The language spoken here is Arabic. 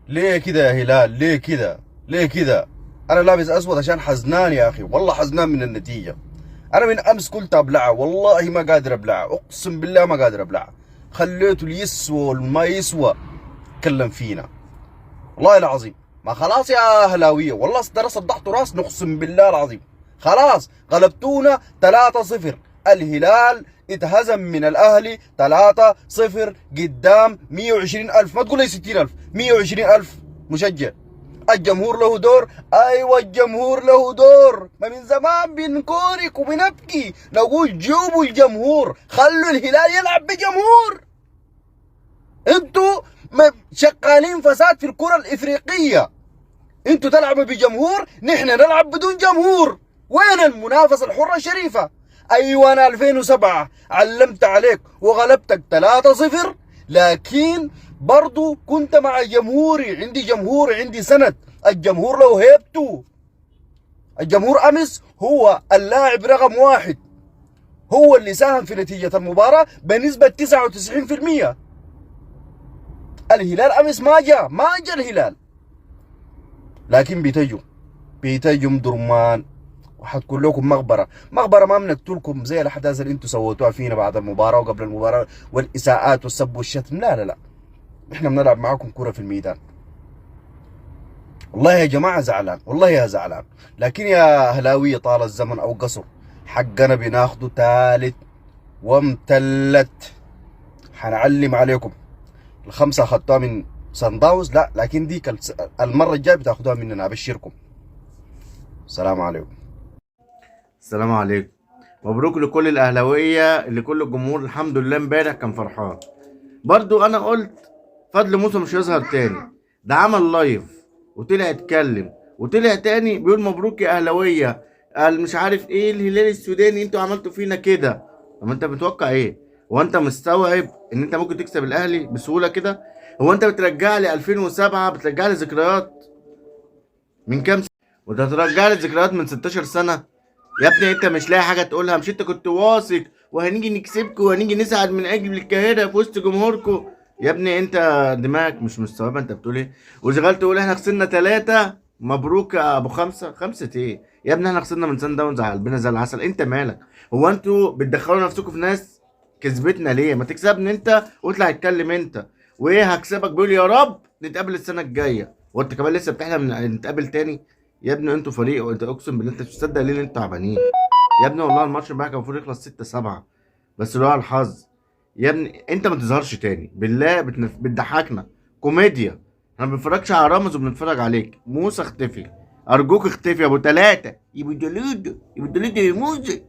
ليه كده يا هلال؟ ليه كده؟ ليه كده؟ انا لابس اسود عشان حزنان يا اخي، والله حزنان من النتيجة. انا من امس قلت ابلعها، والله ما قادر ابلعها، اقسم بالله ما قادر ابلعها. خليته اللي يسوى والما يسوى تكلم فينا، والله العظيم. ما خلاص يا اهلاويه، والله ترى صدعتوا راسنا اقسم بالله العظيم. خلاص غلبتونا 3-0. الهلال اتهزم من الاهلي 3-0 قدام 120,000، ما تقول لي 60,000، 120,000 مشجع. الجمهور له دور، ايوه الجمهور له دور. ما من زمان بنكورك وبنبكي نقول جيبوا الجمهور، خلوا الهلال يلعب بجمهور. انتوا شغالين فساد في الكرة الافريقية. انتوا تلعبوا بجمهور، نحن نلعب بدون جمهور. وين المنافسة الحرة الشريفة؟ ايوه انا 2007 علمت عليك وغلبتك 3-0، لكن برضو كنت مع جمهوري، عندي جمهور، عندي سند. الجمهور له هيبته. الجمهور امس هو اللاعب رقم واحد، هو اللي ساهم في نتيجة المباراة بنسبة 99%. الهلال امس ما جا الهلال، لكن بيتجوا درمان. وحتكون لكم مغبرة ما بنقتلكم زي الاحداث اللي انتم سويتوها فينا بعد المباراة وقبل المباراة والاساءات والسب والشتم. لا لا لا، احنا بنلعب معاكم كرة في الميدان. والله يا جماعة زعلان، والله يا زعلان. لكن يا اهلاوية طال الزمن او قصر، حقنا بناخده تالت وامتلت. حنعلم عليكم. الخمسة اخدتوها من سان داونز، لا لكن ديك المرة الجاية بتاخدوها مننا، ابشركم. السلام عليكم. السلام عليكم. مبروك لكل الاهلاويه، لكل الجمهور. الحمد لله امبارح كان فرحان. برضو انا قلت فضل موسى مش هيظهر تاني. ده عمل لايف وطلع اتكلم وطلع تاني بيقول مبروك يا اهلاويه، قال مش عارف ايه الهلال السوداني انتوا عملتوا فينا كده. طب انت متوقع ايه؟ هو انت مستوعب ان انت ممكن تكسب الاهلي بسهوله كده؟ هو انت بترجع لي 2007، بترجع لي ذكريات من كام سنه، وده ترجع لي ذكريات من 16 سنه؟ يا ابني انت مش لاقي حاجه تقولها؟ مش انت كنت واثق وهنيجي نكسبكم وهنيجي نسعد من اجل القاهره في وسط جمهوركم؟ يا ابني انت دماغك مش مستوعبه انت بتقول ايه. وشغال تقول احنا خسرنا 3، مبروك يا ابو خمسه. خمسه ايه يا ابني؟ احنا خسرنا من سان داونز على قلبنا زي العسل. انت مالك؟ هو انتوا بتدخلوا نفسكم في ناس كسبتنا ليه؟ ما تكسبني انت واطلع اتكلم انت. وايه هكسبك بيقول يا رب نتقابل السنه الجايه، وانت كمان لسه بتحلم نتقابل تاني؟ يا ابني انتوا فريق، وانت اقسم بالله انت مش مصدق ليه اللي انتوا عبانين. يا ابني والله الماتش امبارح كان المفروض يخلص 6-7، بس لو على الحظ. يا ابني انت ما تظهرش تاني بالله، بتضحكنا كوميديا. احنا ما بنتفرجش على رامز وبنتفرج عليك. موسى اختفي، ارجوك اختفي يا ابو 3، يا ابو دلودو، يا ابو دلودو يا موسى.